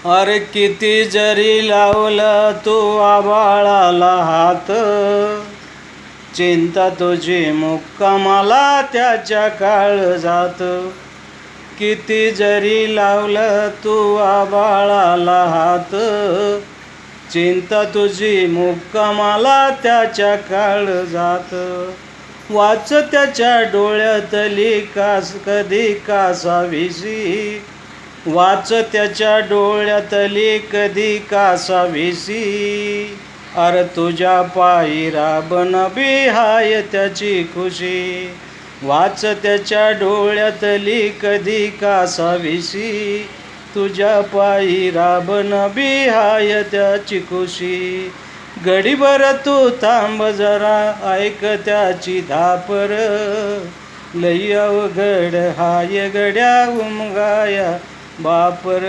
अरे किती जरी लावलं तू आभाळाला हात, चिंता तुझी मुक्कामाला त्याच्या काळजात. किती जरी लावलं तू आभाळाला हात, चिंता तुझी मुक्कामाला त्याच्या काळजात. वाच त्याच्या डोळ्यातली कास कधी कासावीसी, वाच त्याच्या डोळ्यातली कधी कासावीसी. अरे तुझ्या पायी राबन बिहाय त्याची खुशी, वाच त्याच्या डोळ्यातली कधी कासावीसी. तुझ्या पायी राबन बिहाय त्याची खुशी. गडीभर तू थांब जरा, ऐक त्याची धापर, लई अवघड हाय गड्या उमगाया बापर.